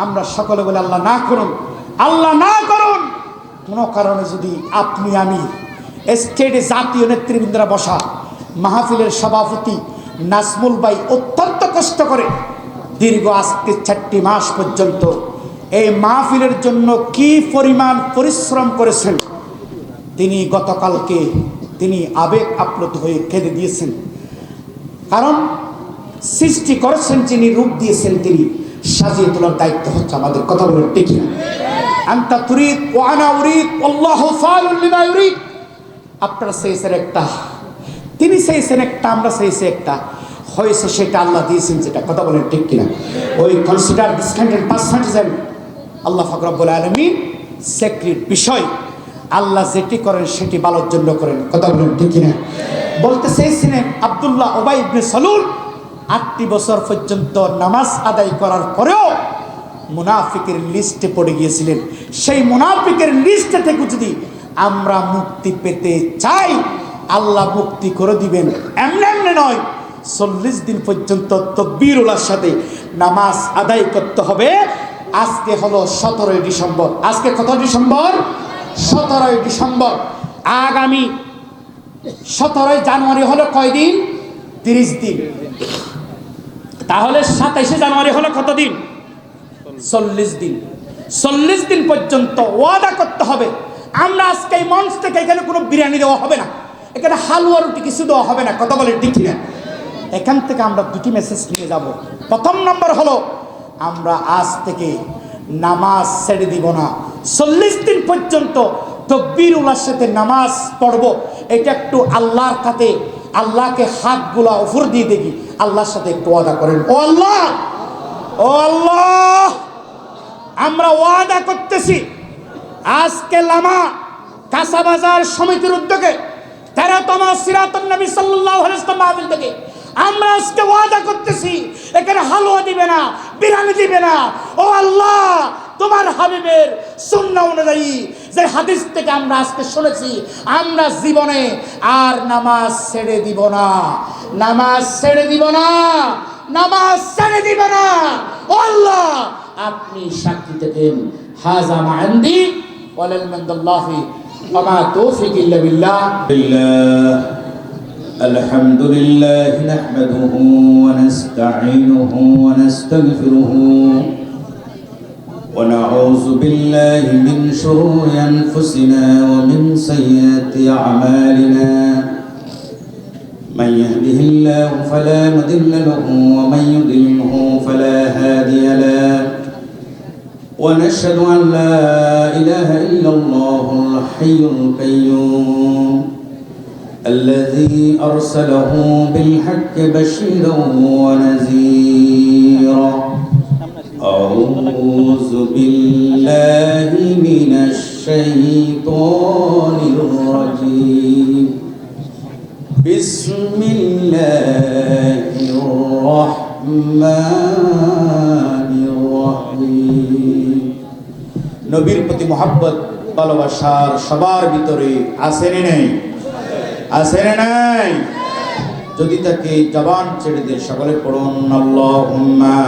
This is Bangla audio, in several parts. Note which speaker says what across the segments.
Speaker 1: আমরা সকলে বলে আল্লাহ না করুন, আল্লাহ না করুন। কোনো কারণে যদি আপনি আমি স্টেটে জাতীয় নেতৃবৃন্দরা বসা মাহফিলের সভাপতি নাজমুল ভাই অত্যন্ত কষ্ট করে দীর্ঘ আজকে 4টি মাস পর্যন্ত এই মাহফিলের জন্য কি পরিমাণ পরিশ্রম করেছেন, তিনি গতকালকে তিনি আবেগ আপ্লুত হয়ে কেঁদে দিয়েছেন। কারণ সৃষ্টি করেছেন যিনি, রূপ দিয়েছেন তিনি, সাজিয়ে তোলার দায়িত্ব হচ্ছে আমাদের। কথা বলে ঠিক না? আনতা তুরিদ ওয়া আনা উরিদ আল্লাহু ফাআলুন লিমা ইউরিদ। আপনারা চেয়েছেন একটা, তিনি চেয়েছেন একটা, আমরা চেয়েছি একটা, হয়েছে সেটা, আল্লাহ দিয়েছেন যেটা। কথা বলেন ঠিক কিনা? ওই কনসিডার দিস 100% আল্লাহ পাক রব্বুল আলামিন সেক্রেট বিষয়। আল্লাহ যেটি করেন সেটি ভালোর জন্য করেন। কথা বলেন ঠিক কিনা? বলতে চেয়েছিলেন আব্দুল্লাহ উবাই ইবনে সালুল 8টি বছর পর্যন্ত নামাজ আদায় করার পরেও মুনাফিকের লিস্টে পড়ে গিয়েছিলেন। সেই মুনাফিকের লিস্টে থেকে যদি আমরা মুক্তি পেতে চাই, আল্লাহ মুক্তি করে দিবেন। এমনি এমনি নয়, 40 দিন পর্যন্ত তাকবীরুল্লাহর সাথে নামাজ আদায় করতে হবে। আজকে হলো 17 ডিসেম্বর। আজকে কত ডিসেম্বর? 17 ডিসেম্বর। আগামী 17 জানুয়ারি হলো কয় দিন? 30 দিন। তাহলে 27 জানুয়ারি হলো কত দিন? 40 দিন। 40 দিন পর্যন্ত ওয়াদা করতে হবে। আমরা আজকে এই মঞ্চ থেকে এখানে কোনো বিরিয়ানি দেওয়া হবে না, এখানে হালুয়া রুটি কিছু দেওয়া হবে না। কথা বলে ঠিক না? এখান থেকে আমরা 2টি মেসেজ নিয়ে যাব। প্রথম নম্বর হলো আমরা আজ থেকে নামাজ ছেড়ে দিব না। 40 দিন পর্যন্ত তাকবীরুল্লাহর সাথে নামাজ পড়ব। এটা একটু আল্লাহর কাছে, আল্লাহকে হাতগুলা উপর দিয়ে দেখি, আল্লাহর সাথে একটু ওয়াদা করেন। ও আল্লাহ, ও আল্লাহ, আমরা ওয়াদা করতেছি আজকে লামা কাঁচা বাজার সমিতির উদ্যোগে 13তম সিরাতুন নবী সাল্লাল্লাহু আলাইহি ওয়াসাল্লাম মাহফিল থেকে আমরা আজকে ওয়াদা করতেছি এখানে হালুয়া দিবে না, বিরিয়ানি দিবে না। ও আল্লাহ, তোমার হাবিবের সুন্নাহ অনুযায়ী যে হাদিস থেকে আমরা আজকে শুনেছি, আমরা জীবনে আর নামাজ ছেড়ে দিব না, নামাজ ছেড়ে দিব না, নামাজ ছেড়ে দিব না। ও আল্লাহ, আপনি সাক্ষী থাকেন। হাযা মা ইনদি ওয়ালাল মিনাল্লাহি ওয়া মা তাওফীক ইল্লা বিল্লাহ।
Speaker 2: الحمد لله نحمده ونستعينه ونستغفره ونعوذ بالله من شرور أنفسنا ومن سيئات أعمالنا من يهده الله فلا مضل له ومن يضلله فلا هادي له ونشهد أن لا إله إلا الله الحي القيوم الذي أرسله بالحق بشيرا ونذيرا أعوذ بالله من الشيطان الرجيم بسم الله الرحمن الرحيم
Speaker 1: নবীর প্রতি মহব্বত ভালোবাসার সবার ভিতরে আছে না নেই? আছে না নাই? যদি তাকে জবান ছেড়ে দিয়ে সকলে পড়ুন আল্লাহুম্মা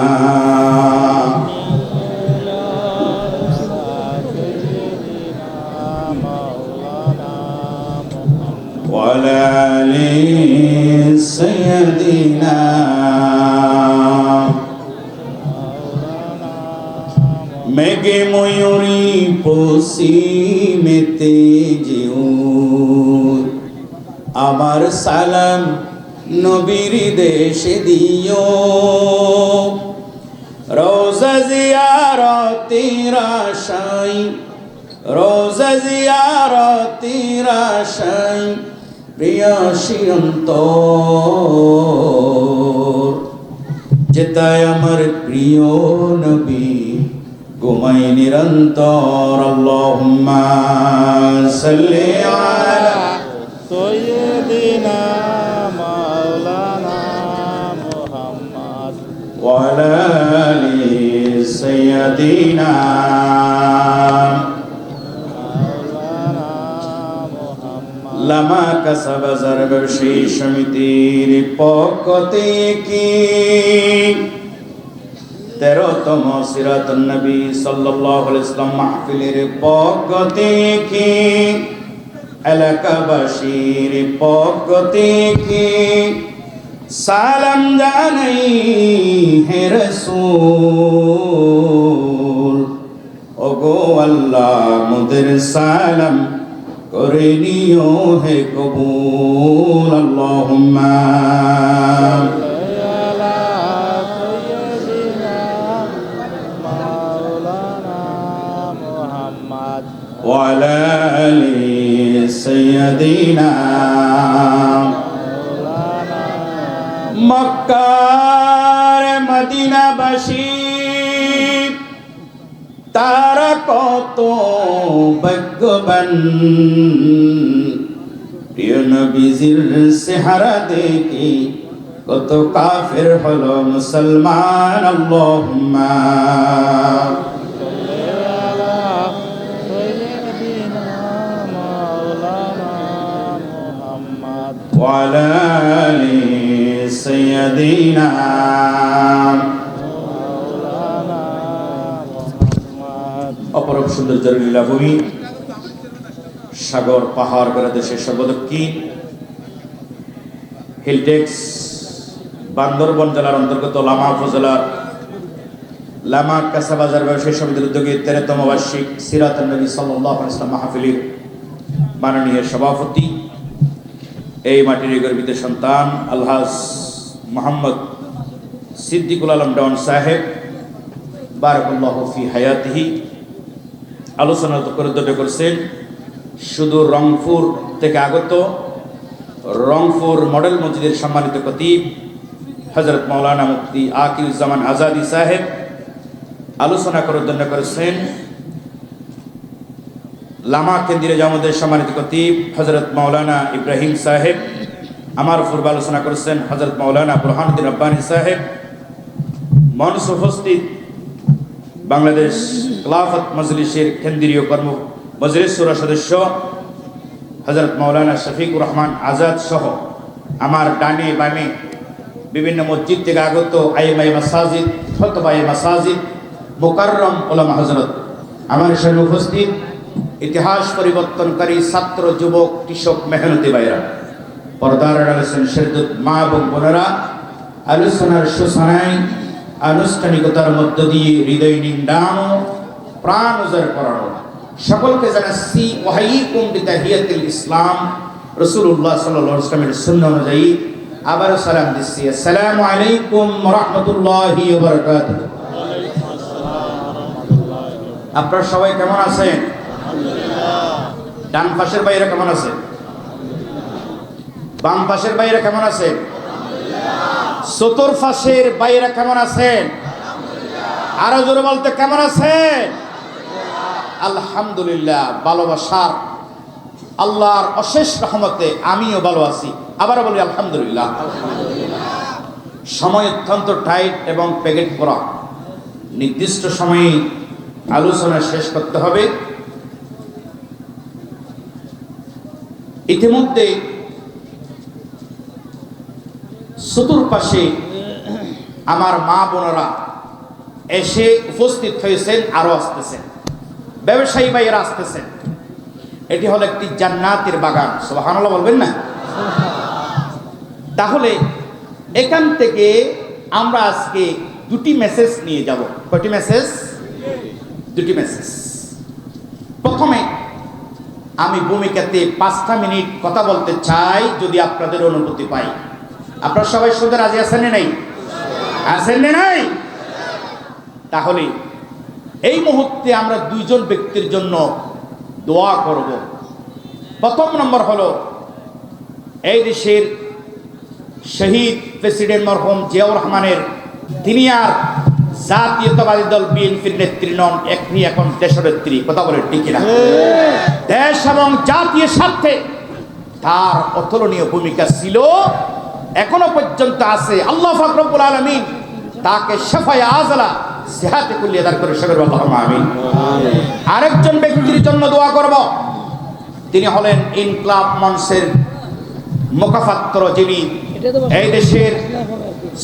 Speaker 1: ওয়া আলা আলি সাইয়্যিদিনা মেঘে ময়ূরী পশ্চিমেতে যেও আমার সালাম নবীর দেশে দিও রোজা জিয়ারতের আশায় রোজা জিয়ারতের আশায় প্রিয়াসী অন্তর যেতায় আমার প্রিয় নবী ঘুমাই নিরন্তর আল্লাহুম্মা সাল্লি আলা
Speaker 3: سيدنا مولانا محمد
Speaker 1: وعلى آل سيدنا
Speaker 3: مولانا محمد
Speaker 1: লামা কাঁচা বাজার ব্যবসায়ী সমিতির পক্ষ থেকে 13তম সিরাতুন নবী সাল্লাল্লাহু আলাইহি ওয়াসাল্লাম মাহফিলের পক্ষ থেকে, এলাকাবাসীর পক্ষ থেকে সালাম জানাই হে রাসূল। ওগো আল্লাহ মোদের সালাম করে নিও হে কবুল। আল্লাহুম্মা وعلى آل سيدنا মক্কার মদিনাবাসী তারা কত ভাগ্যবান, প্রিয় নবীজির চেহারা দেখে কত কাফের হলো মুসলমান। আল্লাহুম্মা وعلى آل سيدنا অপরূপ সৌন্দর্যের লীলাভূমি, সাগর পাহাড় গড়া দেশের সর্বদক্ষিণ হিলটেক্স বান্দরবন জেলার অন্তর্গত লামা উপজেলার লামা কাঁচাবাজার ব্যবসায়ী সমিতির উদ্যোগে 13তম বার্ষিক সিরাতুন নবী সাল্লাল্লাহু আলাইহি ওয়াসাল্লাম মাহফিলের মাননীয় সভাপতি, এই মাটির গর্বিত সন্তান আলহাজ মোহাম্মদ সিদ্দিকুল আলম ডন সাহেব বারাকাল্লাহু ফি হায়াতিহি আলোচনা করেছেন সুদূর রংপুর থেকে আগত রংপুর মডেল মসজিদের সম্মানিত খতিব হযরত মাওলানা মুফতি আকিউজ্জামান আজাদি সাহেব। আলোচনা করেছেন লামা কেন্দ্রীয় জামাতের সম্মানিত খতিব হযরত মাওলানা ইব্রাহিম সাহেব। আমার পূর্বে আলোচনা করেছেন হযরত মাওলানা বুরহানুদ্দিন রব্বানী সাহেব। মঞ্চ উপস্থিত বাংলাদেশ খেলাফত মজলিসের কেন্দ্রীয় মজলিস শুরা সদস্য হযরত মাওলানা শফিকুর রহমান আজাদ সহ আমার ডানে বামে বিভিন্ন মসজিদ থেকে আগত আইমাই মাসাজিদ, খতবায়ে মাসাজিদ, মুকাররম উলামা হযরত, আমার সামনে উপস্থিত ইতিহাস পরিবর্তনকারী ছাত্র, যুবক, কৃষক, মেহনতি ভাইরা, পর্দার আলোচনা শেরদুত মা এবং বোনেরা, আলোচনার সূচনায় আনুষ্ঠানিকতার মধ্য দিয়ে হৃদয় নিন্দানো, প্রাণ উজাড় করানো সকলকে জানাচ্ছি ওয়াহাইকুম বিতাহিয়াতিল ইসলাম। রাসূলুল্লাহ সাল্লাল্লাহু আলাইহি ওয়াসাল্লামের সুন্নাহ অনুযায়ী আবারও সালাম দিচ্ছি, আসসালামু আলাইকুম ওয়া রাহমাতুল্লাহি ওয়া বারাকাতুহু। আপনারা সবাই কেমন আছেন? ডান পাশের বাইরে কেমন আছে? বাম পাশের বাইরে কেমন আছে? চতুর্পাশের বাইরে কেমন আছেন? আরো জোরে বলতে কেমন আছেন? আলহামদুলিল্লাহ। ভালোবাসার আল্লাহর অশেষ রহমতে আমিও ভালো আছি। আবারও বলি আলহামদুলিল্লাহ। সময় অত্যন্ত টাইট এবং প্যাকেট করা, নির্দিষ্ট সময়ে আলোচনা শেষ করতে হবে। ইতিমধ্যে চতুর্পাশে আমার মা বোনেরা এসে উপস্থিত হয়েছেন, আরো আসতেছেন, ব্যবসায়ী ভাইয়েরা আসতেছেন। এটি হলো একটি জান্নাতের বাগান, সুবহানাল্লাহ বলবেন না? তাহলে এখান থেকে আমরা আজকে দুটি মেসেজ নিয়ে যাব। কয়টি মেসেজ? দুটি মেসেজ। প্রথমে আমি ভূমিকাতে 5টা মিনিট কথা বলতে চাই, যদি আপনাদের অনুমতি পাই। আপনারা সবাই শুনতে রাজি আছেন না নাই? আছেন না নাই? তাহলে এই মুহূর্তে আমরা দুইজন ব্যক্তির জন্য দোয়া করব। প্রথম নম্বর হলো এই দেশের শহীদ প্রেসিডেন্ট মরহুম জিয়াউর রহমানের, তিনি আর জাতীয়তাবাদী দল বিএনপির নেত্রী নন, এখনি এখন দেশনেত্রী। কথা বলে ঠিক না? দেশ এবং জাতীয় স্বার্থে তার অতুলনীয় ভূমিকা ছিল, এখনো পর্যন্ত আছে। আল্লাহ পাক রব্বুল আলামিন তাকে শাফায়ে আযলা সিহাতে কুল্লিয়া দান করে, সকলে আল্লাহুম্মা আমিন। আরেকজন ব্যক্তির জন্য দোয়া করব, তিনি হলেন ইনকলাব মঞ্চের মুখপাত্র, যিনি এই দেশের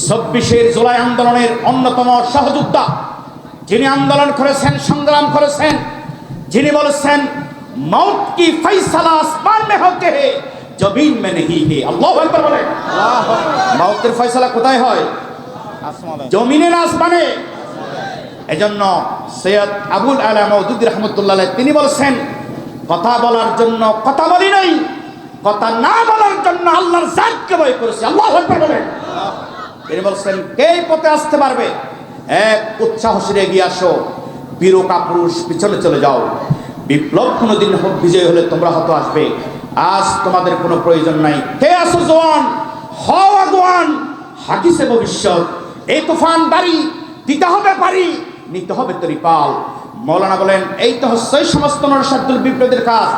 Speaker 1: ২৪ জুলাই আন্দোলনের অন্যতম সহযোদ্ধা, যিনি আন্দোলন করেছেন, সংগ্রাম করেছেন, যিনি বলেছেন মৌত কি ফয়সালা আসমান মে হোতে হে জমিন মে নেহি হে। আল্লাহু আকবার বলেন। মৌতের ফয়সালা কোথায় হয়?
Speaker 3: আসমানে।
Speaker 1: জমিনে না আসমানে। এজন্য সৈয়দ আবুল আলা মওদুদী রাহমাতুল্লাহ আলাইহি তিনি বলেছেন, কথা বলার জন্য কথা বলি নাই, কথা না বলার জন্য আল্লাহর জাতকে ভয় করেছি। আল্লাহু আকবার বলেন। তিনি বলছেন, কে পথে আসতে পারবে? এক উৎসাহসীরে এগিয়ে আসো, বীর কাপুরুষ পিছনে চলে যাও। বিপ্লব কোনোদিন বিজয় হলে তোমরা হয়তো আসবে, আজ তোমাদের কোনো প্রয়োজন নাই। কে আসো জওয়ান, হও আগুয়ান, হাকিসে ভবিষ্যৎ। এই তুফান বাড়ি দিতে হবে পারি, নিতে হবে তরিপাল। মৌলানা বলেন, এই তো হচ্ছে সমস্ত নরসাদুল বিপ্লবের কাজ,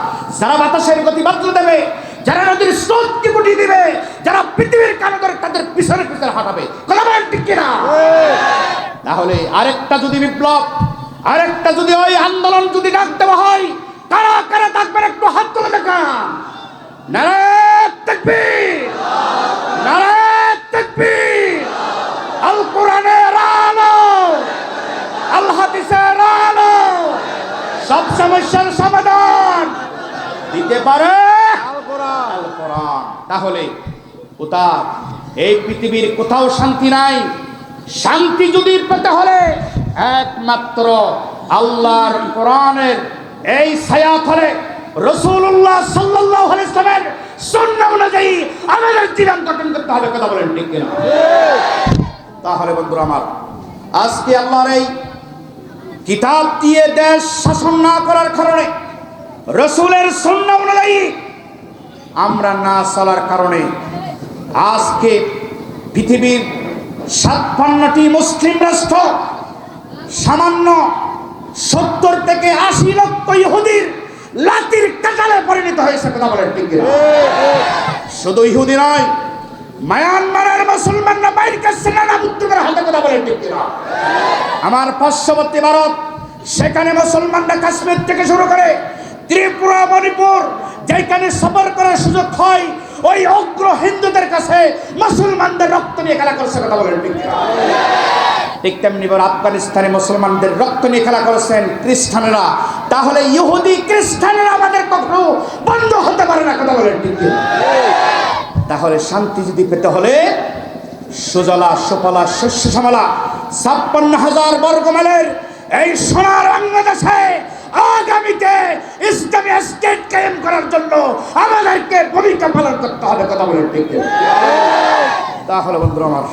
Speaker 1: যারা বাতাসের গতি বদলে দেবে, যারা নদীর স্রোতকে গুটিয়ে দিবে, যারা পৃথিবীর কানগর তাদের পিছনে পিছনে হাঁটাবে। কথা বলেন ঠিক কিনা? তাহলে আরেকটা যদি বিপ্লব, আরেকটা যদি ওই আন্দোলন যদি ডাক দেওয়া হয়, কারা কারা থাকবেন একটু হাত তুলে দেখান। নারায়ে তাকবীর, নারায়ে তাকবীর। আল কোরআনের আলো, আল হাদিসের আলো সব সমস্যার সমাধান দিতে পারে আল কোরআন। তাহলে কোথাও এই পৃথিবীর কোথাও শান্তি নাই। শান্তি যদি পেতে হলে একমাত্র আল্লাহর কোরআনের এই ছায়াতলে রাসূলুল্লাহ সাল্লাল্লাহু আলাইহি ওয়াসাল্লামের সুন্নাহ অনুযায়ী আমাদের জীবন গঠন করতে হবে। কথা বলেন ঠিক কিনা? তাহলে বন্ধুরা আমার, আজকে আল্লাহর এই কিতাব দিয়ে দেশ শাসন না করার কারণে, রাসূলের সুন্নাহ অনুযায়ী আমরা না চলার কারণে আজকে পৃথিবীর ৫৭টি মুসলিম রাষ্ট্র সামান্য ৭০ থেকে ৮০ লক্ষ ইহুদির লাতির কাঁটালে পরিণত হয়েছে। কথা বলেন ঠিক কিনা? শুধু ইহুদি নয়, মায়ানমারের মুসলমানরা বাইরে সেনা বুদ্ধদের হাতে। কথা বলেন ঠিক কিনা? আমার পার্শ্ববর্তী ভারত, সেখানে মুসলমানরা কাশ্মীর থেকে শুরু করে ত্রিপুরা, মণিপুর, যেখানে সফর করার সুযোগ হয়, ওই অগ্র হিন্দুদের কাছে মুসলমানদের রক্ত নিয়ে খেলা করছে। কথা বলেন ঠিক কিনা? ঠিক তেমনি আফগানিস্তানে মুসলমানদের রক্ত নিয়ে খেলা করেছেন খ্রিস্টানেরা। তাহলে ইহুদি খ্রিস্টানেরা আমাদের কখনো বন্ধ হতে পারে না। কথা বলেন ঠিক কিনা? তাহলে শান্তি যদি পেতে হলে সুজলা সুফলা শস্য শ্যামলা ৫৬,০০০ বর্গমাইলের এই সোনার বাংলাদেশে আগামীতে ইসলামী স্টেট কায়েম করার জন্য আমাদেরকে ভূমিকা পালন করতে হবে। কথা বলেন ঠিক কিনা? তাহলে বন্ধুরা আমার,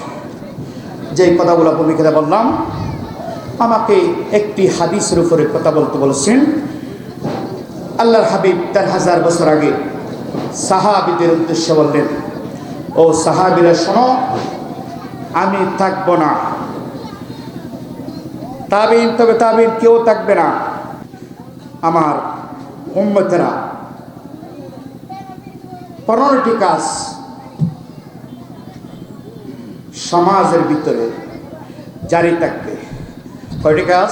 Speaker 1: যে কথাগুলো ভূমিকা বললাম, আমাকে একটি হাদিসের উপরে কথা বলতে বলেছেন। আল্লাহর হাবিব ৪,০০০ বছর আগে সাহাবীদের উদ্দেশ্যে বললেন, ও সাহাবীরা শোনো, আমি থাকবো না, তাবিন, তবে তাবিন কেউ থাকবে না, আমার উম্মতেরা ১৫টি কাজ সমাজের ভিতরে জারি থাকবে। কয়টি কাজ?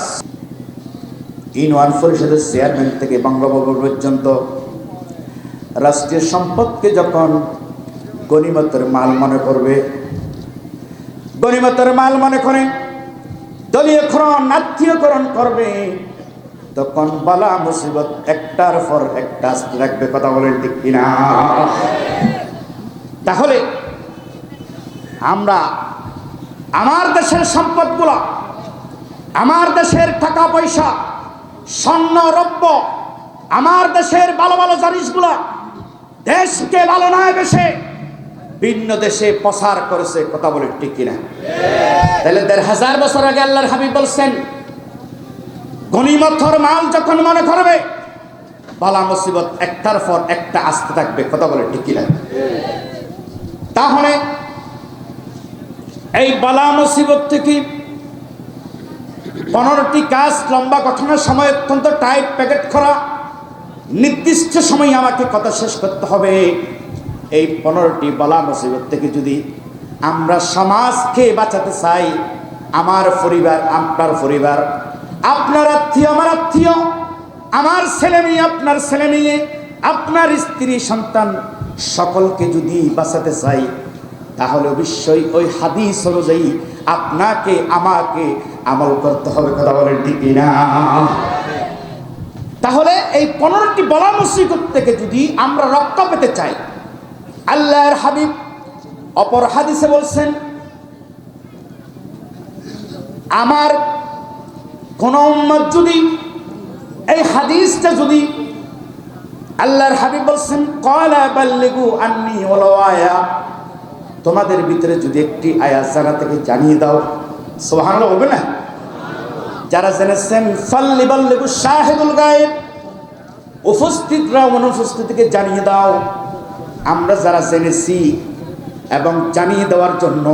Speaker 1: ইউনিয়ন পরিষদের চেয়ারম্যান থেকে বঙ্গভঙ্গ পর্যন্ত রাষ্ট্রীয় সম্পদকে যখন গনিমতের মাল মনে করবে, গনিমতের মাল মনে করে দলীয়করণ, আত্মীয়করণ করবে, তখন বালা মুসিবত একটার পর একটা আসতে থাকবে। কথা বলেন ঠিক কিনা? তাহলে আমরা আমার দেশের সম্পদগুলো, আমার দেশের টাকা পয়সা, স্বর্ণ রৌপ্য, আমার দেশের ভালো ভালো জিনিসগুলো দেশকে ভালো নয় বেশে ভিন্ন দেশে প্রসার করেছে। কথা বলে ঠিক কিনা? তাহলে ১,৫০০ বছর আগে আল্লাহর হাবিব বলছেন, গনিমতের মাল যখন মনে করবে, বালা মুসিবত একটার পর একটা আসতে থাকবে। কথা বলে ঠিক কিনা? তাহলে এই বালা মুসিবত থেকে ১৫টি কাজ লম্বা গঠনের সময় অত্যন্ত টাইট প্যাকেট করা, নির্দিষ্ট সময় আমাকে কথা শেষ করতে হবে। এই ১৫টি বালা মুসিবত থেকে যদি আমরা সমাজকে বাঁচাতে চাই, আমার পরিবার, আপনার পরিবার, আপনার আত্মীয়, আমার আত্মীয়, আমার ছেলে মেয়ে, আপনার ছেলে মেয়ে, আপনার স্ত্রী, সন্তান, সকলকে যদি বাঁচাতে চাই, তাহলে অবশ্যই ওই হাদিস অনুযায়ী আপনাকে আমাকে আমল করতে হবে। কথা বলেন ঠিক না? তাহলে এই 15টি বলা মুসিবত থেকে যদি আমরা রক্ষা পেতে চাই, আল্লাহর হাবিব অপর হাদিসে বলছেন, আমার কোন উম্মত যদি এই হাদিসটা যদি আল্লাহর হাবিব বলছেন ক্বালা বাল্লিগু আন্নী ওয়ালাউ আয়া, তোমাদের ভিতরে যদি একটি আয়াত জানা থেকে জানিয়ে দাও, সুবহানাল্লাহ হবে না? যারা জেনেছেন ফাল্লিবাল্লিগু শাহিদুল গায়েব, উপস্থিতরা অনুপস্থিতকে জানিয়ে দাও। আমরা যারা জেনেছি এবং জানিয়ে দেওয়ার জন্য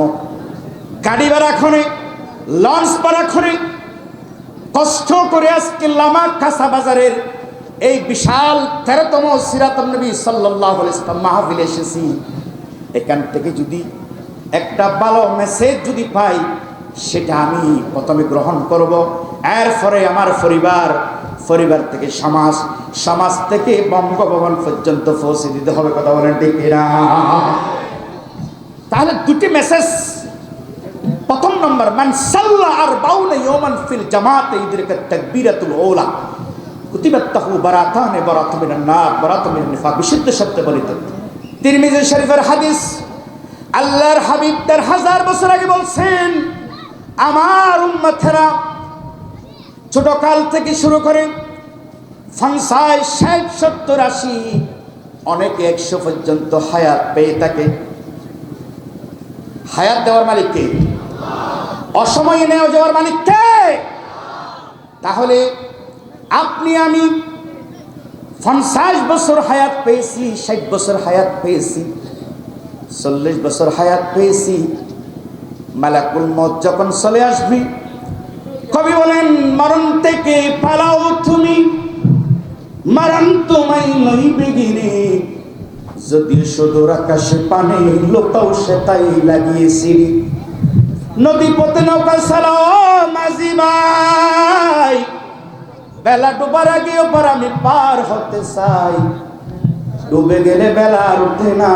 Speaker 1: গাড়ি ভাড়া করে, লঞ্চ ভাড়া করে কষ্ট করে আজকে লামা কাঁচা বাজারের এই বিশাল 13তম সিরাতুন নবী সাল্লাল্লাহু আলাইহি ওয়াসাল্লাম মাহফিলে এসেছি, এখান থেকে যদি একটা ভালো মেসেজ যদি পাই, সেটা আমি প্রথমে গ্রহণ করব, এরপরে আমার পরিবার থেকে সমাজ থেকে বঙ্গভবন পর্যন্ত পৌঁছে দিতে হবে। কথা বলেন ঠিক না? তাহলে দুটি মেসেজ। প্রথম নম্বর, মান সাল্লা আরবাউনা ইয়াওমান ফিল জামাতে ইদরিকা তাকবীরাতুল উলা কুতিবাত তাহু বারাতান মিনান নার বারাতান মিনান নিফাক, বিশুদ্ধ সত্যে বলিত তিরমিজি শরীফের হাদিস। আল্লাহর হাবিব 1000 বছর আগে বলছেন, আমার উম্মতেরা ছোট কাল থেকে শুরু করে 50, 60, 70, 80, অনেকে 100 পর্যন্ত হায়াত পেয়ে থাকে। হায়াত দেওয়ার মালিক কে? অসময়ে নেওয়া যাওয়ার মালিক কে? তাহলে আপনি আমি 50 বছর হায়াত পেয়েছি, 60 বছর হায়াত পেয়েছি, 40 বছর হায়াত পেয়েছি। মালাকুল মউত যখন চলে আসবে, কবি বলেন, মরণ থেকে পালাও তুমি, মরণ তোমায় লইবে গিরে, যদি সুদূর আকাশে পানে লোকাও সে তাই লাগিয়েছি। নদী পথে নৌকা চালাও মাঝি ভাই, বেলা ডুবার আগে ওপর আমি পার হতে চাই। ডুবে গেলে বেলা আর উঠে না,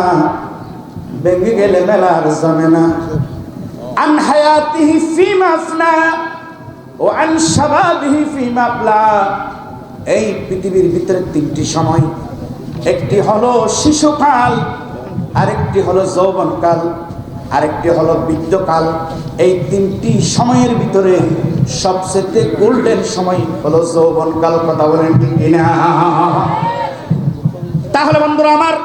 Speaker 1: ভেঙে গেলে বেলা আর জমে না। আন হায়াতিহি ফিমা আফনা ও আন শাবাবিহি ফিমা আবলা, এই পৃথিবীর ভিতরে 3টি সময়, একটি হলো শিশুকাল, আরেকটি হলো যৌবনকাল, আরেকটি হলো বৃদ্ধকাল। এই 3টি সময়ের ভিতরে সবচেয়ে গোল্ডেন সময় হলো যৌবনকাল। কথা বলেন ঠিক কিনা? তাহলে বন্ধুরা আমার,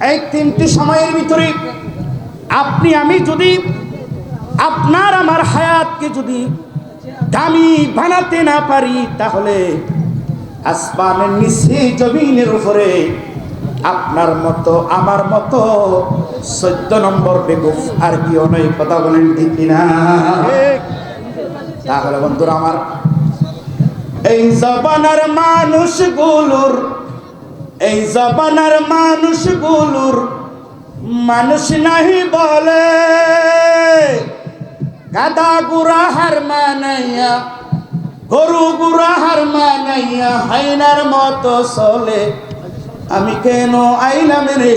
Speaker 1: এই 3টি সময়ের ভিতরে আপনি আমি যদি আপনার আমার হায়াতকে যদি দামি বানাতে না পারি, তাহলে আসমানের নিচে জমিনের উপরে আপনার মতো আমার মতো 14 নম্বর বেকুফ আর কি নয়। কথা বলেন ঠিক কিনা? তাহলে বন্ধুরা আমার, এই জবানার মানুষগুলোর মানুষ নাহি বলে, গাদা গুড়া হার মানাইয়া, গরু গুড়া হার মানাইয়া, হাইনার মতো চলে। আমি কেন আইলাম রে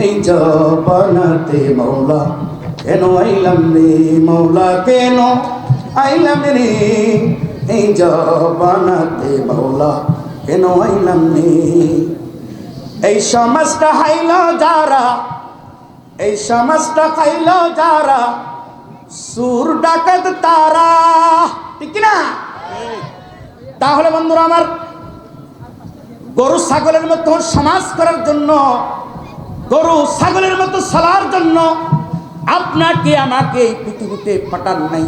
Speaker 1: এই জবানাতে মৌলা, কেন আইলাম রে মৌলা, কেন আইলাম রে এই জবানাতে মৌলা, কেন আইলাম রে। এই সমাজটা হাইল যারা, এই সমাজটা খাইল যারা, সুর ডাকাত তারা, ঠিক না? তাহলে বন্ধুরা আমার, গরু ছাগলের মতো সমাজ করার জন্য, গরু ছাগলের মতো চলার জন্য আপনাকে আমাকে এই পৃথিবীতে পাঠান নাই।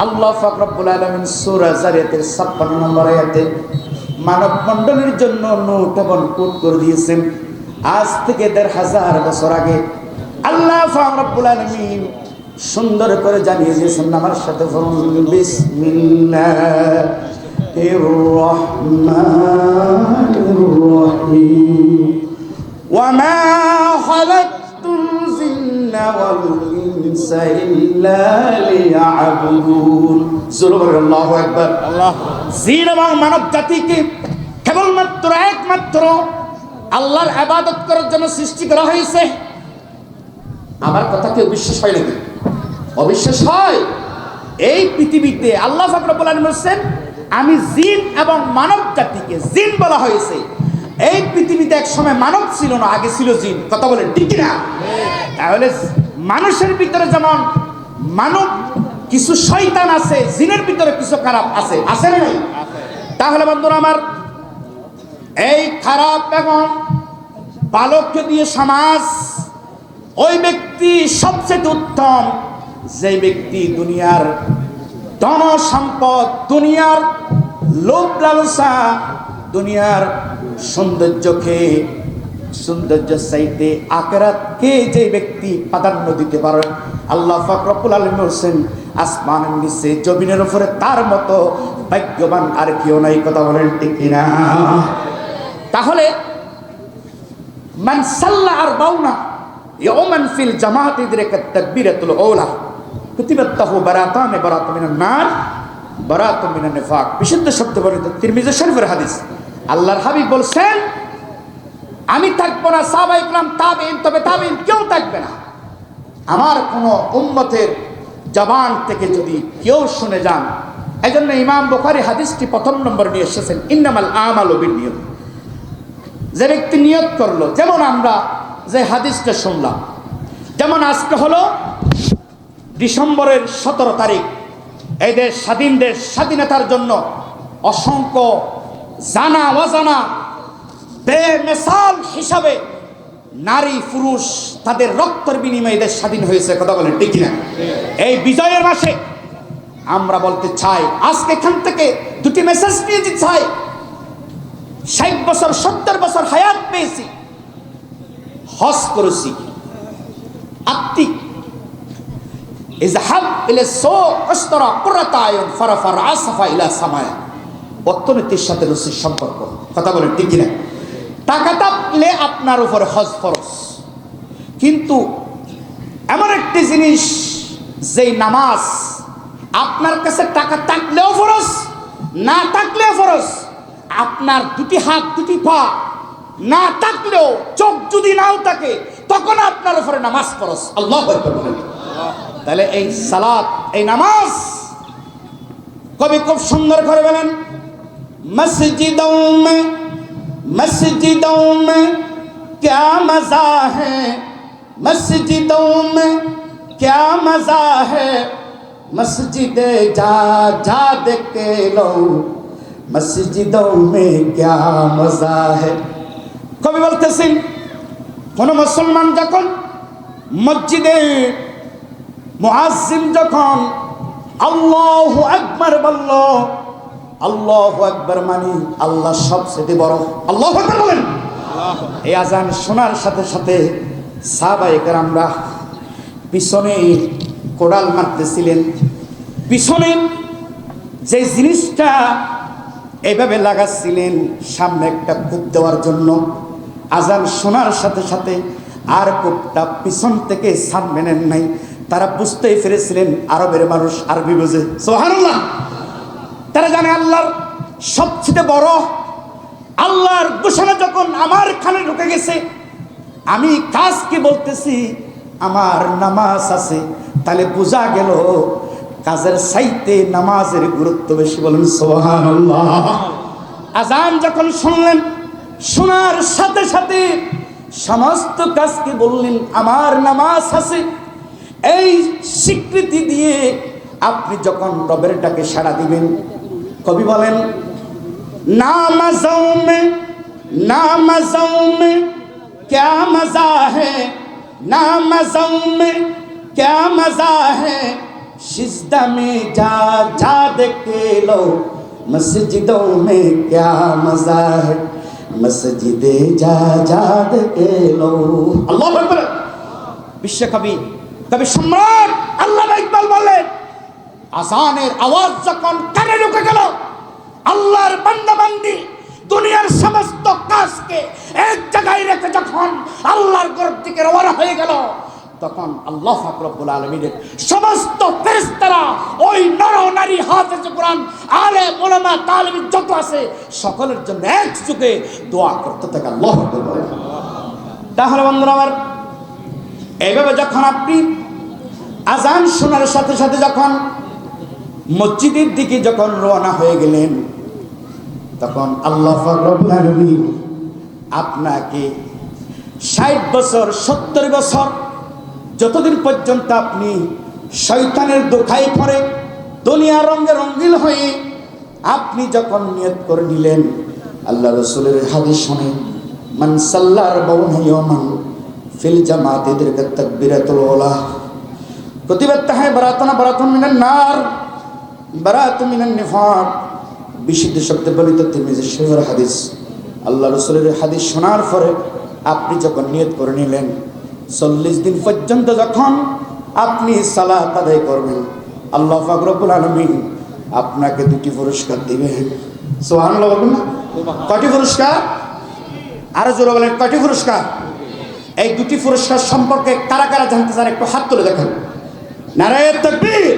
Speaker 1: আল্লাহ পাক রব্বুল আলামিন সূরা জারিয়াতের 56 নম্বর আয়াতে মানব মণ্ডলীর জন্য নোট এবং কোট করে দিয়েছেন। আজ থেকে 1500 বছর আগে আল্লাহ পাক রব্বুল আলামিন সুন্দর করে জানিয়ে দিয়েছেন। আমার সাথে বলুন, বিসমিল্লাহির রহমানির রহিম। ওয়া মা খালাকতুল জিন্না ওয়াল ইনসা ইল্লা লিয়াবুদুন। আল্লাহু আকবার। জিন এবং মানব জাতিকে কেবলমাত্র একমাত্র আল্লাহর ইবাদত করার জন্য সৃষ্টি করা হয়েছে। আমার কথা কেউ বিশ্বাস হয় নাকি? অবিশ্বাস হয়? এই পৃথিবীতে আল্লাহ পাক রব্বুল আলামিন বলেন, আমি জিন এবং মানব জাতিকে, জিন বলা হয়েছে। এই পৃথিবীতে এক সময় মানব ছিল না, আগে ছিল জিন। কথা বলেন ঠিক না? তাহলে মানুষের ভিতরে যেমন মানব কিছু শয়তান আছে, জিনের ভিতরে কিছু খারাপ আছে, আছে না নাই? তাহলে বন্ধুরা আমার, এই খারাপ এবং বালককে দিয়ে সমাজ, ওই ব্যক্তি সবচেয়ে উত্তম যে ব্যক্তি দুনিয়ার ধন সম্পদ, দুনিয়ার লোভ লালসা, দুনিয়ার সৌন্দর্যকে, সৌন্দর্য চাইতে আখিরাতকে যে ব্যক্তি প্রাধান্য দিতে পারে, আল্লাহ পাক রব্বুল আলামিন বলেন আসমানের নিচে জমিনের উপরে তার মতো ভাগ্যবান আর কেউ নাই। কথা বলেন ঠিক কিনা? তাহলে মান সাল্লা আরবাউনা ইয়াওমান ফিল জামাআতি ইদরাকাত তাকবীরাতুল আউলা কুতিবাত তাহু বারাতান মিনান নার বারাতুম মিনান নিফাক। বিশুদ্ধ শব্দ বর্ণিত তিরমিজি শরীফের হাদিস। আল্লাহর হাবিব বলছেন, আমি থাকবো না, সাহাবায়ে কেরাম, তাবেঈন, তবে তাবেঈন কেউ থাকবে না। আমার কোন উম্মতের জবান থেকে যদি কেউ শুনে যান, এজন্য ইমাম বুখারী হাদিসটি প্রথম নম্বর নিয়ে এসেছেন, ইন্নামাল আমালু বিন্নিয়াত। যে ব্যক্তি নিয়ত করলো, যেমন আমরা যে হাদিসটা শুনলাম, যেমন আজকে হলো ডিসেম্বরের 17 তারিখ, এই দেশ স্বাধীন দেশ, স্বাধীনতার জন্য অসংখ্য জানা অজানা বেমিসাল হিসাবে নারী পুরুষ তাদের রক্তের বিনিময়ে দেশ স্বাধীন হয়েছে। কথা বলেন ঠিক না? এই বিজয়ের মাসে আমরা বলতে চাই, আজকে এখান থেকে দুটি মেসেজ নিয়ে যেতে চাই। 60 বছর 70 বছর হায়াত পেয়েছি, হজ করেছি, আত্মিক ইজহাব ইলা সুক আশতারা কুররাত আয়ুন ফারাফার আসফা ইলা সামায়া। অর্থনীতির সাথে রুচির সম্পর্ক। কথা বলেন ঠিক না? টাকা থাকলে আপনার উপরে হজ ফরজ, কিন্তু এমন একটি জিনিস যেই নামাজ আপনার কাছে টাকা থাকলেও ফরজ, না থাকলেও ফরজ। আপনার দুটি হাত দুটি পা না থাকলেও, চোখ যদি নাও থাকে, তখন আপনার উপরে নামাজ ফরজ। আল্লাহু আকবার বলেন। তাহলে এই সালাত, এই নামাজ, কবি খুব সুন্দর করে বলেন, মসজিদোं में क्या मजा है, मस्जिदों में क्या मजा है, मस्जिदे जा जा देख के लो, मस्जिदों में क्या मजा है। কবি বলতেছেন, কোন মুসলমান যখন মসজিদে মুয়াজ্জিন যখন আল্লাহু আকবার বলল, আল্লাহু আকবার মানে আল্লাহ সবচেয়ে বড়। আল্লাহু আকবার বলেন। এই আজান শোনার সাথে সাথে সাহাবায়ে কেরামরা পিছনে কোড়াল মারতেছিলেন। পিছনে যে জিনিসটা এইভাবে লাগাচ্ছিলেন, সামনে একটা কূপ দেওয়ার জন্য, আজান শোনার সাথে সাথে আর কূপটা পিছন থেকে সামনে নেন নাই। তারা বুঝতেই পেরেছিলেন আরবের মানুষ আরবি বোঝে, সুবহানাল্লাহ। তারা জানে আল্লাহর সবচেয়ে বড়। আল্লাহর ঘোষণা যখন আমার কানে ঢুকে গেছে, আমি কাজকে বলতেছি আমার নামাজ আছে, তাহলে বোঝা গেল কাজের চাইতে নামাজের গুরুত্ব বেশি। বলেন সুবহানাল্লাহ। আজান যখন শুনলেন, শোনার সাথে সাথে সমস্ত কাজকে বললেন আমার নামাজ আছে। এই স্বীকৃতি দিয়ে আপনি যখন রবের ডাকে সাড়া দিবেন, কবি বলেন, নামাজোं में क्या मजा है, नामाजों में क्या मजा है, सिजदा में जा जा देख के लो, मस्जिदों में क्या मजा है, मस्जिदे जा जा देख के लो। আল্লাহু আকবার। বিশ্বকবি, কবি সম্রাট আল্লামা ইকবাল বলেন, আজানের আওয়াজ যখন কানে ঢুকে গেল, আল্লাহর বান্দা বান্দি দুনিয়ার সমস্ত কাজকে এক জায়গায় রেখে যখন আল্লাহর ঘর থেকে রওনা হয়ে গেল, তখন আল্লাহ পাক রব্বুল আলামিনের সমস্ত ফেরেশতারা, ওই নর নারী হাফেজ কোরআন, আলেম উলামা তালিম যত আছে, সকলের জন্য একযোগে দোয়া করতে থাকে। আল্লাহু আকবার। তাহলে বন্ধুরা আমার, এইভাবে যখন আপনি আজান শোনার সাথে সাথে যখন মসজিদের দিকে যখন রওনা হয়ে গেলেন, তখন আল্লাহ পাক রব্বুল আলামিন আপনাকে 60 বছর 70 বছর যতদিন পর্যন্ত আপনি শয়তানের দোখায় পড়ে দুনিয়া রঙে রঙিন হয়ে আপনি যখন নিয়ত করে নিলেন, আল্লাহ রাসূলের হাদিস শুনে, মান সাল্লার বাউনা ইয়ামান ফিল জামাত ইদরিকাত তাকবীরাতুল উলা কুতিবাত তাহে বারাতুন মিনান নার বারাতুন মিনান নিফাক। বিশুদ্ধ শব্দে বলিত তিরমিজি শরীফের হাদিস। আল্লাহ রাসূলের হাদিস শোনার পরে আপনি যখন নিয়ত করে নিলেন, 40 দিন পর্যন্ত যখন আপনি সালাত আদায় করবেন, আল্লাহ পাক রব্বুল আলামিন আপনাকে 2টি পুরস্কার দিবেন। সুবহানাল্লাহ বলবেন না? কয়টি পুরস্কার? আরো জোরে বলেন, কয়টি পুরস্কার? এই 2টি পুরস্কার সম্পর্কে কারা কারা জানতে চান একটু হাত তুলে দেখান। নারায়ে তাকবীর,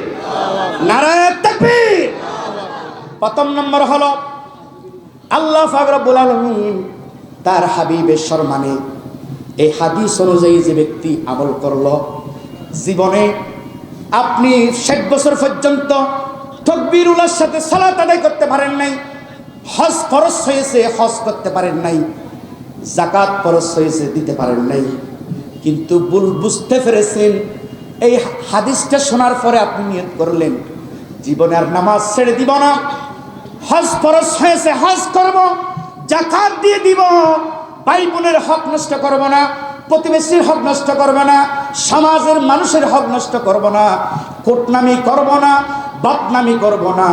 Speaker 1: নারায়ে তাকবীর। প্রথম নম্বর হলো আল্লাহ পাক রব্বুল আলামিন তার হাবিবের সম্মানে এই হাদিস অনুযায়ী যে ব্যক্তি আমল করল, জীবনে আপনি 60 বছর পর্যন্ত তাকবীরুল্লাহর সাথে সালাত আদায় করতে পারেন নাই, হজ ফরজ হয়েছে হজ করতে পারেন নাই, যাকাত ফরজ হয়েছে দিতে পারেন নাই, কিন্তু বুঝতে পেরেছেন। এই হাদিসটা শোনার পরে আপনি নিয়ত করলেন জীবনে আর নামাজ ছেড়ে দিব না, হজ ফরজ হয়েছে হজ করব, যাকাত দিয়ে দিব, ভাই বোনের হক নষ্ট করব না, প্রতিবেশীর হক নষ্ট করব না, সমাজের মানুষের হক নষ্ট করব না, কোটনামি করব না, বদনামি করব না,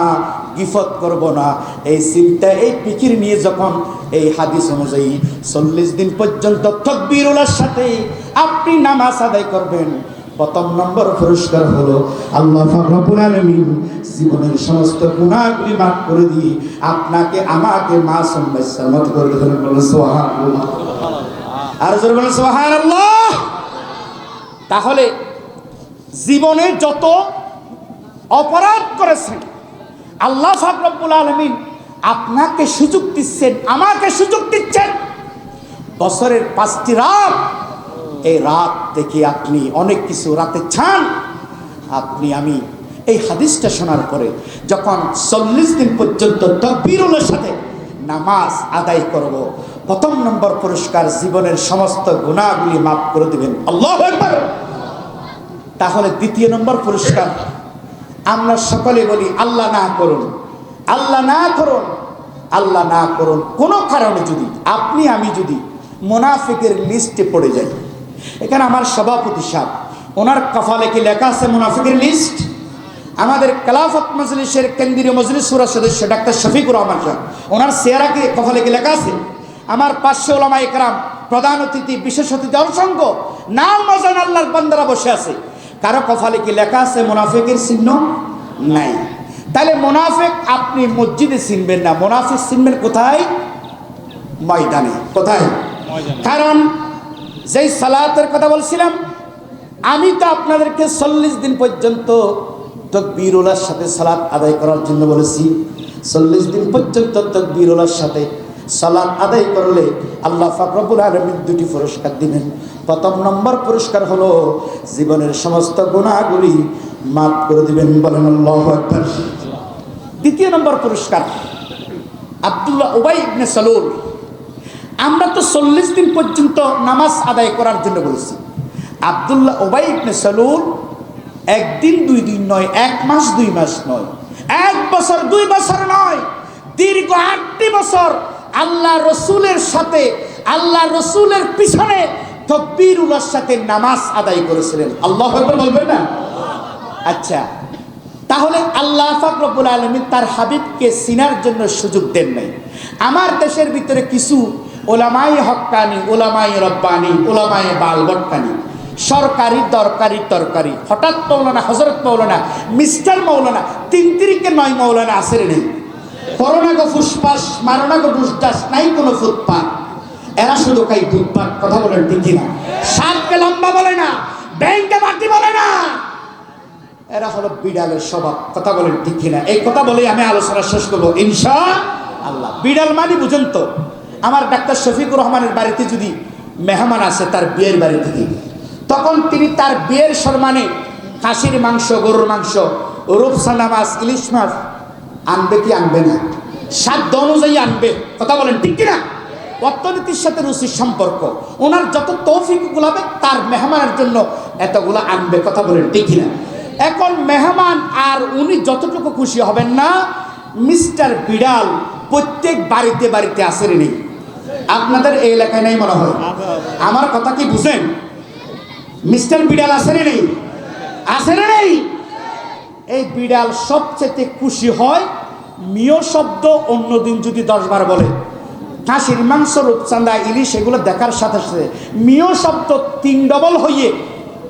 Speaker 1: গিফত করব না। এই চিন্তা এই ফিকির নিয়ে যখন এই হাদিস অনুযায়ী 40 দিন পর্যন্ত তাকবীরুল্লাহর সাথে আপনি নামাজ আদায় করবেন, প্রথম নম্বর পুরস্কার হলো আল্লাহ পাক রব্বুল আলামিন জীবনের সমস্ত গুনাহগুলি মাফ করে দিয়ে আপনাকে আমাকে মাসুম বাচ্চার মত করে দেবেন। বলেন সুবহানাল্লাহ, আর জোরে বলেন সুবহানাল্লাহ। তাহলে জীবনে যত অপরাধ করেছেন আল্লাহ পাক রব্বুল আলামিন আপনাকে সুযোগ দিচ্ছেন, আমাকে সুযোগ দিচ্ছেন। বছরের 5টি রাত, এই রাত থেকে আপনি অনেক কিছু রাতে চান। আমি এই হাদিসটা শোনার পরে যখন 40 দিন পর্যন্ত তাকবীরুল্লাহর সাথে নামাজ আদায় করব, প্রথম নম্বর পুরস্কার জীবনের সমস্ত গুনাহগুলি মাফ করে দিবেন। আল্লাহু আকবার। তাহলে দ্বিতীয় নম্বর পুরস্কার আমরা সকলে বলি আল্লাহ না করুন, আল্লাহ না করুন, আল্লাহ না করুন। কোনো কারণে যদি আমি যদি মুনাফিকের লিস্টে পড়ে যাই, এখানে আমার সভাপতি সাহেব, ওনার কপালে কি লেখা আছে মুনাফিকের লিস্ট? আমাদের খেলাফত মজলিসের কেন্দ্রীয় মজলিস সুরা সদস্য ডাক্তার শফিকুর রহমান সাহেব, ওনার চেহারা কি কপালে কি লেখা আছে? আমার 500 ওলামা ইকরাম, প্রধান অতিথি, বিশেষ অতিথি, অসংখ্য নাম মজান আল্লাহর বান্দারা বসে আছে, কারো কপালে কি লেখা আছে মুনাফিকের চিহ্ন? নাই। তাহলে মুনাফিক আপনি মসজিদে চিনবেন না, মুনাফিক চিনবেন কোথায়? ময়দানে। কোথায়? কারণ যেই সালাতের কথা বলছিলাম, আমি তো আপনাদেরকে 40 দিন পর্যন্ত তাকবীরুল্লাহর সাথে সালাত আদায় করার জন্য বলেছি। 40 দিন পর্যন্ত তাকবীরুল্লাহর সাথে সালাত আদায় করলে আল্লাহ পাক রব্বুল আলামিন 2টি পুরস্কার দিবেন। প্রথম নম্বর পুরস্কার হলো জীবনের সমস্ত গুনাহগুলি মাফ করে দিবেন। বলেন আল্লাহু আকবার। দ্বিতীয় নম্বর পুরস্কার আব্দুল্লাহ উবাই ইবনে সালুল। আমরা তো 40 দিন পর্যন্ত নামাজ আদায় করার জন্য বলেছি। আব্দুল্লাহ উবাই ইবনে সালুল 1 দিন 2 দিন নয়, 1 মাস 2 মাস নয়, 1 বছর 2 বছর নয়, দীর্ঘ 8টি বছর আল্লাহ রসুলের সাথে, আল্লাহ রসুলের পিছনে তাকবীরুল্লাহর সাথে নামাজ আদায় করেছিলেন। আল্লাহু আকবার বলবেন না? আচ্ছা, তাহলে আল্লাহ পাক রব্বুল আলামিন তার হাবিবকে চিনার জন্য সুযোগ দেন নাই। আমার দেশের ভিতরে কিছু ওলামায়ে হক্কানি, ওলামায়ে রব্বানি, ওলামায়ে বালবট্টানি, সরকারি দরকারি তরকারি, হঠাৎ মৌলানা, হজরত মৌলানা, মিস্টার মৌলানা, 3 তিরিকে 9 মৌলানা আসের নেই। করোনা গো ফুসফাস, মারোনা গো বুসদাস, নাই কোনো ফুটপাত। এরা শুধু খাই দুধপাত। কথা বলেন ঠিক কিনা? সাপকে লম্বা বলে না, ব্যাংকে মাটি বলে না, এরা হলো বিড়ালের স্বভাব। কথা বলেন ঠিক কিনা? এই কথা বলেই আমি আলোচনা শেষ করবো ইনশাআল্লাহ। বিড়াল মানে বুঝেন তো, আমার ডাক্তার শফিকুর রহমানের বাড়িতে যদি মেহমান আসে তার বিয়ের বাড়ি থেকে, তখন তিনি তার বিয়ের সম্মানে খাসির মাংস, গরুর মাংস, রূপসানা মাছ, ইলিশ মাছ আনবে কি আনবে না? সাধ্য অনুযায়ী আনবে, কথা বলেন ঠিক কিনা? অর্থনীতির সাথে রুচির সম্পর্ক, ওনার যত তৌফিক গুলাবে তার মেহমানের জন্য এতগুলো আনবে, কথা বলেন ঠিক কিনা? এখন মেহমান আর উনি যতটুকু খুশি হবেন না, মিস্টার বিড়াল প্রত্যেক বাড়িতে বাড়িতে আসেনি নেই। আপনাদের এই এলাকায় নেই মনে হয়, আমার কথা কি বুঝেন? মিস্টার বিড়াল আসেনি নেই, আসেনি নেই। এই বিড়াল সবচেয়ে খুশি হয় মিও শব্দ অন্যদিন যদি 10 বার বলে, খাসির মাংস, রূপচাঁদা, ইলিশ এগুলো দেখার সাথে সাথে মিও শব্দ 3 ডবল হয়ে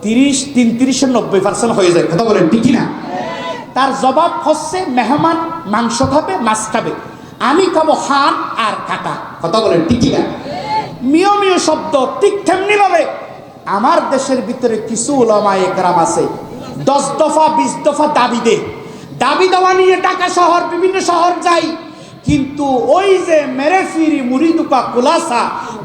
Speaker 1: 30-90% হয়ে যায়, কথা বলেন ঠিক না? তার জবাব হচ্ছে মেহমান মাংস খাবে, মাছ খাবে, আমি খাবো হাড় আর কাটা, কথা বলেন ঠিক না? মিও মিও শব্দ ঠিক তেমনি ভাবে আমার দেশের ভিতরে কিছু উলামায়ে কেরাম আছে 10 দফা 20 দফা দাবি দেওয়া নিয়ে ঢাকা শহর, বিভিন্ন শহর যাই, কিন্তু ওই যে মেরে ফিরি মুরিদুকা কুলাসা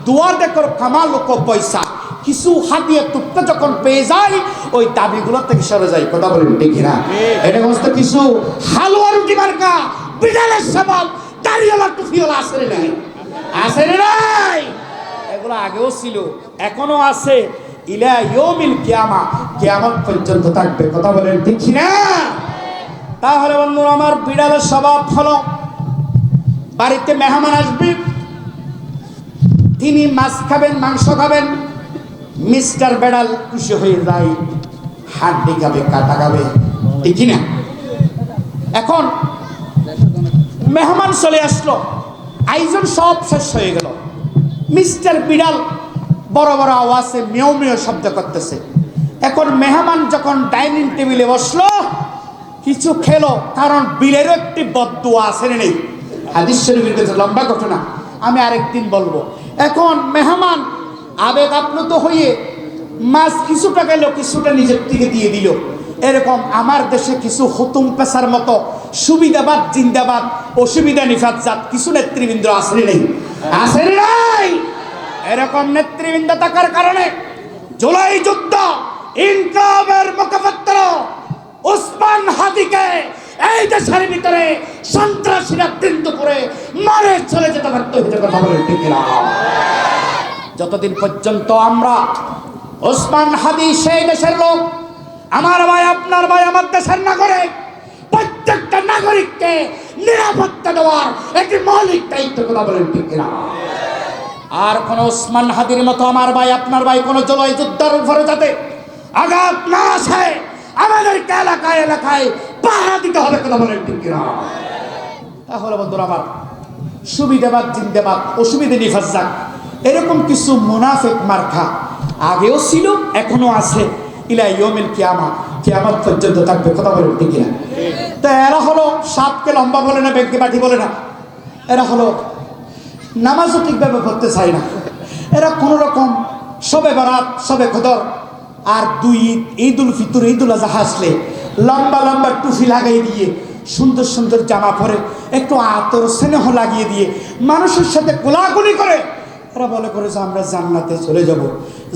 Speaker 1: দুয়া দেখর কামালুকো পয়সা, কিছু হাতিয়ে টুকটা যখন পেয়ে যায় ওই দাবিগুলো থেকে সরে যায়, কথা বলেন ঠিক না? এটা হচ্ছে কিছু হালুয়া রুটি মার্কা বিড়ালের স্বভাব দাড়িওয়ালা টুফিওয়ালা আসে নাই, আসে নাই। এগুলো আগেও ছিল, এখনো আছে, ইলা ইয়াউমিল কিয়ামা, কিয়ামত পর্যন্ত থাকবে, কথা বলেন ঠিক না? তাহলে বন্ধুরা আমার, বিড়ালের স্বভাব হলো বাড়িতে মেহমান আসবে, তিনি মাছ খাবেন, মাংস খাবেন, মিস্টার বিড়াল খুশি হয়ে যায়, হাড্ডি খাবে, কাটা খাবে, ঠিক না? এখন মেহমান চলে আসলো, আয়োজন সব শেষ হয়ে গেল, মিস্টার বিড়াল বড় বড় আওয়াজে মেও মেও শব্দ করতেছে। এখন মেহমান যখন ডাইনিং টেবিলে বসলো, কিছু খেলো, কারণ বিলেরও একটি বদদুয়া আছে নেই, হাদিস শরীফের কাছে লম্বা ঘটনা, আমি আরেকদিন বলবো। এখন মেহমান আবেগ আপ্লুত হয়ে মাছ কিছুটা গেল, কিছুটা নিজের থেকে দিয়ে দিল। এরকম আমার দেশে কিছু হুতুম পেশার মতো সুবিধাবাদ জিন্দাবাদ, অসুবিধা নিফাত কিছু নেতৃবৃন্দ আসেনি নেই, আসেনি নাই। এরকম নেতৃবৃন্দ থাকার কারণে জুলাই যুদ্ধ ইনকিলাবের মুখপাত্র ওসমান হাদিকে এই দেশের ভিতরে সন্ত্রাসীরা বৃন্দ করে মারে চলে যেতে পারত, কথা বলে ঠিক না? যতদিন পর্যন্ত আমরা ওসমান হাদি সেই দেশের লোক, আমার ভাই, আপনার ভাই, আমার দেশের নাগরিক, প্রত্যেকটা নাগরিককে নিরাপত্তা দেওয়ার একটি মৌলিক দায়িত্ব, কথা বলেন ঠিক না? আর কোন ওসমান হাদির মতো আমার ভাই, আপনার ভাই কোন জুলাই যুদ্ধের উপরে যাতে আঘাত না আসে, আমাদেরকে এলাকায় এলাকায় পাহারা দিতে হবে, কথা বলেন ঠিক না? তাহলে বন্ধুরা আমার, সুবিধাবাদ জিন্দাবাদ, অসুবিধা নিফাজ যাক, এরকম কিছু মুনাফিক মার্কা আগেও ছিল, এখনো আছে, ইলা ইয়াউমিল কিয়ামা, কিয়ামত পর্যন্ত থাকবে, কথা বলেন ঠিক না? তো এরা হলো সাপকে লম্বা বলে না, ব্যাংকে বাটি বলে না, এরা হলো নামাজও ঠিকভাবে পড়তে চায় না, এরা কোনো রকম সবে বরাত, সবে কদর আর 2 ঈদ, ঈদুল ফিতর, ঈদুল আজহা আসলে লম্বা লম্বা টুপি লাগাই দিয়ে, সুন্দর সুন্দর জামা পরে, একটু আতর স্নেহ লাগিয়ে দিয়ে মানুষের সাথে কোলাকুলি করে, এরা বলে করে যে আমরা জান্নাতে চলে যাব।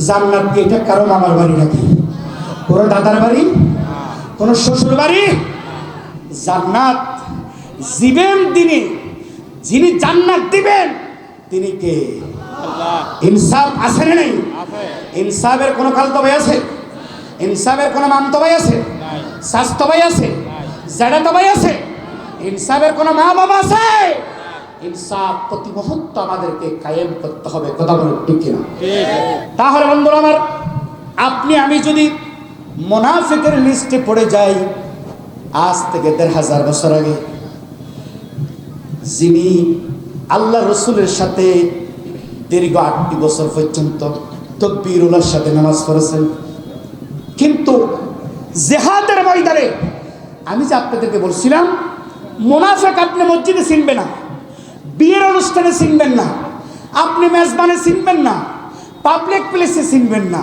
Speaker 1: জান্নাত কি এটা কারো মামার বাড়ি নাকি? কোনো দাদার বাড়ি? কোনো শ্বশুর বাড়ি? জান্নাত জীবেন তিনি, যিনি জান্নাত দিবেন তিনি কে? ইনসাফ আছে না নেই? ইনসাফের কোনো খালতো ভাই আছে? ইনসাফের কোনো মামতো ভাই আছে? স্বাস্থ্য ভাই আছে? জাডাতো ভাই আছে? ইনসাফের কোনো মা বাবা আছে? ইনসাফ প্রতি মুহূর্ত আমাদেরকে কায়েম করতে হবে, কথা বলেন ঠিক কিনা? তাহলে বন্ধুরা আমার, আপনি আমি যদি মুনাফিকের লিস্টে পড়ে যাই, আজ থেকে 1500 বছর আগে যিনি আল্লাহ রসুলের সাথে দীর্ঘ 8টি বছর পর্যন্ত তাকবীরুল্লাহর সাথে নামাজ পড়েছেন, কিন্তু জিহাদের ময়দানে আমি যে আপনাদেরকে বলছিলাম, মুনাফিক আপনি মসজিদে চিনবেন না, বিয়ের অনুষ্ঠানে চিনবেন না, আপনি মেজবানে চিনবেন না, পাবলিক প্লেসে চিনবেন না,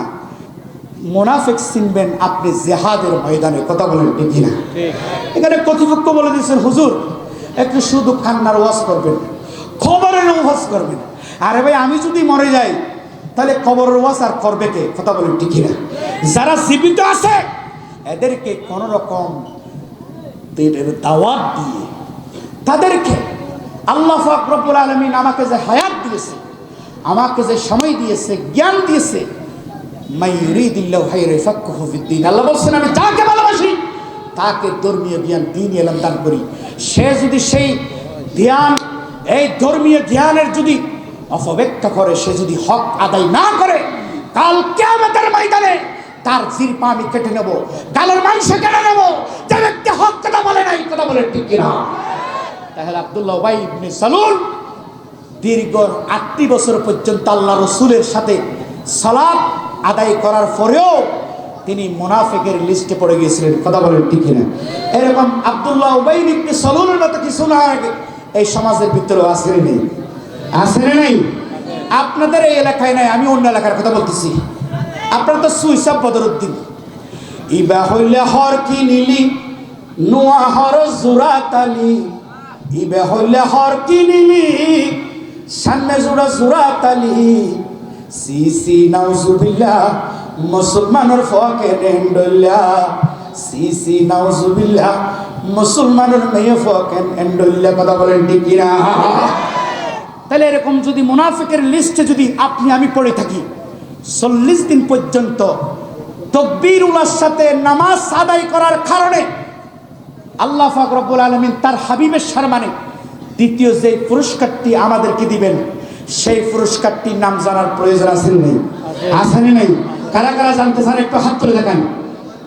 Speaker 1: মুনাফিক চিনবেন আপনি জিহাদের ময়দানে, কথা বলেন ঠিক না? এখানে কর্তৃপক্ষ বলে দিয়েছেন, হুজুর একটু শুধু কান্নার ওয়াজ করবেন, খবরের ওয়াজ করবেন। আরে ভাই, আমি যদি মরে যাই তাহলে কবরের ওয়াজ আর করবে কে? কথা বলেন ঠিক না? যারা জীবিত আছে এদেরকে কোন রকম দাওয়াত দিয়ে তাদেরকে আল্লাহ পাক রব্বুল আলামিন আমাকে যে হায়াত দিয়েছে, আমাকে যে সময় দিয়েছে, জ্ঞান দিয়েছে, মাই ইউরিদিল্লাহু খায়রা ইয়াফাক্কিহু ফিদ্দীন, আল্লাহ বলেন আমি যাকে ভালোবাসি তাকে ধর্মীয় জ্ঞান দ্বীন ইলম দান করি। সে যদি সেই জ্ঞান, এই ধর্মীয় জ্ঞানের যদি অপব্যাখ্যা করে, সে যদি হক আদায় না করে, কাল কিয়ামতের ময়দানে তার জিরপা আমি কেটে নেব, গালের মাংস কেটে নেব। যে ব্যক্তি হক কথা বলে নাই, কথা বলে ঠিক কিনা? তাহলে আব্দুল্লাহ উবাই ইবনে সালুল দীর্ঘ 8 বছর পর্যন্ত আল্লাহ রসুলের সাথে সালাত আদায় করার পরেও তিনি মুনাফিকের লিস্টে পড়ে গিয়েছিলেন। কথা বলেন ঠিক কিনা? এরকম আব্দুল্লাহ উবাই ইবনে সালুলের মতো কিছু না এই সমাজের ভিতরে আছে নেই? আছে না নাই? আপনাদের এই এলাকায় নাই, আমি অন্য এলাকার কথা বলতেছি। আপনারা তো সুইসাব বদরুদ্দিন ইবা হইলে হর কি নিলি নোয়া হর জুরাতালি, ইবা হইলে হর কি নিলি সামনে জোড়া জুরাতালি, সি সি নাউজুবিল্লাহ মুসলমানের ফকে এন্ডল্লা, সি সি নাউজুবিল্লাহ মুসলমানের মেয়ে ফকে এন্ডল্লা। কথা বলেন ঠিক কিনা? তাহলে এরকম যদি মুনাফিকের লিস্টে যদি আপনি আমি পড়ে থাকি, 40 দিন পর্যন্ত তাকবীর উলার সাথে নামাজ আদায় করার কারণে আল্লাহ পাক রব্বুল আলামিন তার হাবিবের সম্মানে দ্বিতীয় যে পুরস্কারটি আমাদেরকে দিবেন, সেই পুরস্কারটির নাম জানার প্রয়োজন আছে নেই? আছে নেই? কারা কারা জানতে চান একটু হাত তুলে দেখান।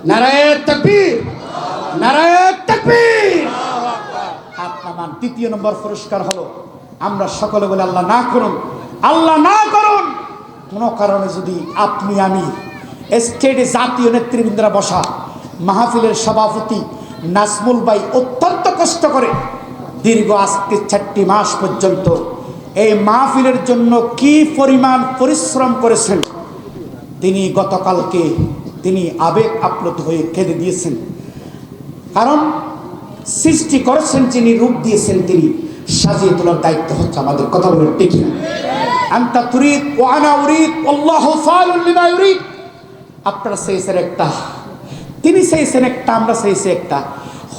Speaker 1: নারায়ে তাকবীর, নারায়ে তাকবীর। হাত নামান। তৃতীয় নম্বর পুরস্কার হলো, আমরা সকলে বলে আল্লাহ না করুন, আল্লাহ না করুন, কোনো কারণে যদি আপনি আমি স্টেটে জাতীয় নেতৃবৃন্দরা বসা মাহফিলের সভাপতি নাজমুল ভাই অত্যন্ত কষ্ট করে দীর্ঘ আজকে 4টি মাস পর্যন্ত এই মাহফিলের জন্য কি পরিমাণ পরিশ্রম করেছেন, তিনি গতকালকে তিনি আবেগ আপ্লুত হয়ে কেঁদে দিয়েছেন। কারণ সৃষ্টি করেছেন যিনি, রূপ দিয়েছেন তিনি, সাজিয়ে তোলার দায়িত্ব হচ্ছে আমাদের। কথা বলেন ঠিক না? আনতা তুরিদ ওয়া আনা উরিদ আল্লাহু ফাআলুল লিমা ইউরিদ। আপনারা চেয়েছেন একটা, তিনি চেয়েছেন একটা, আমরা চেয়েছি একটা,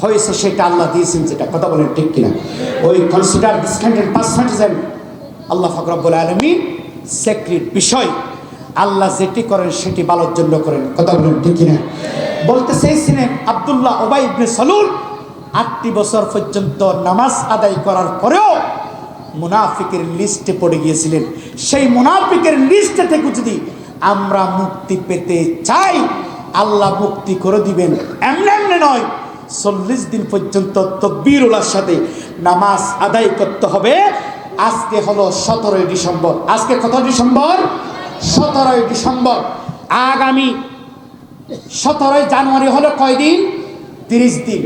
Speaker 1: হয়েছে সেটা, আল্লাহ দিয়েছেন যেটা। কথা বলেন ঠিক কিনা? ওই কনসিডার দিস কাইন্ড পার্সেন্টেজ আল্লাহ পাক রব্বুল আলামিন সেক্রেট বিষয়, আল্লাহ যেটি করেন সেটি ভালোর জন্য করেন। কথা বলেন ঠিক কিনা? বলতে চেয়েছিলেন আব্দুল্লাহ উবাই ইবনে সালুল 8টি বছর পর্যন্ত নামাজ আদায় করার পরেও মুনাফিকের লিস্টে পড়ে গিয়েছিলেন। সেই মুনাফিকের লিস্টে থেকে যদি আমরা মুক্তি পেতে চাই, আল্লাহ মুক্তি করে দিবেন। এমনি এমনি নয়, 40 দিন পর্যন্ত তাকবীর উলার সাথে নামাজ আদায় করতে হবে। আজকে হলো 17 ডিসেম্বর। আজকে কত ডিসেম্বর? 17 ডিসেম্বর। আগামী 17 জানুয়ারি হলো কয় দিন? 30 দিন।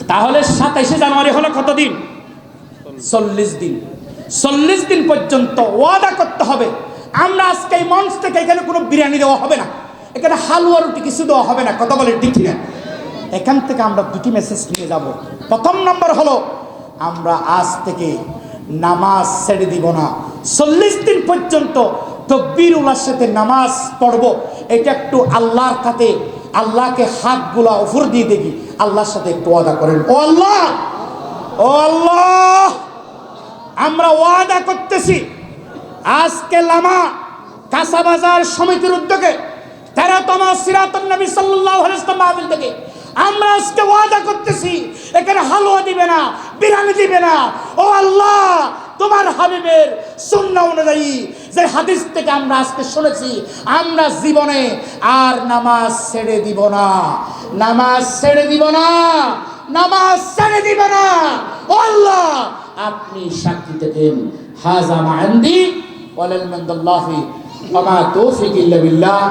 Speaker 1: তাহলে 27 জানুয়ারি হলো কত দিন? 40 দিন। 40 দিন পর্যন্ত ওয়াদা করতে হবে। আমরা আজকে এই মঞ্চ থেকে এখানে কোনো বিরিয়ানি দেওয়া হবে না, এখানে হালুয়া রুটি কিছু দেওয়া হবে না। কথা বলে ঠিক না? এখান থেকে আমরা 2টি মেসেজ নিয়ে যাব। প্রথম নম্বর হলো, আমরা আজ থেকে নামাজ ছেড়ে দিব না। 40 দিন পর্যন্ত তাকবীর উলার সাথে নামাজ পড়ব। এটা একটু আল্লাহর কাছে, আল্লাহকে হাতগুলা উপর দিয়ে দেখি, আল্লাহর সাথে একটু ওয়াদা করেন। ও আল্লাহ, ও আল্লাহ, আমরা ওয়াদা করতেছি আজকে লামা কাঁচা বাজার সমিতির উদ্যোগে 13তম সিরাতুন নবী সাল্লাল্লাহু আলাইহি ওয়াসাল্লাম মাহফিল থেকে আমরা আজকে ওয়াদা করতেছি, এখানে হালুয়া দিবে না, বিরিয়ানি দিবে না। ও আল্লাহ, তোমার হাবিবের সুন্নাহ অনুযায়ী যে হাদিস থেকে আমরা আজকে শুনেছি, আমরা জীবনে আর নামাজ ছেড়ে দিব না, নামাজ ছেড়ে দিব না, নামাজ ছেড়ে দিব না। ও আল্লাহ, আপনি সাক্ষী দেন। হাযা মা ইনদি ওয়ালাল মানদাল্লাহি ওয়া মা তাওফীক ইল্লা বিল্লাহ।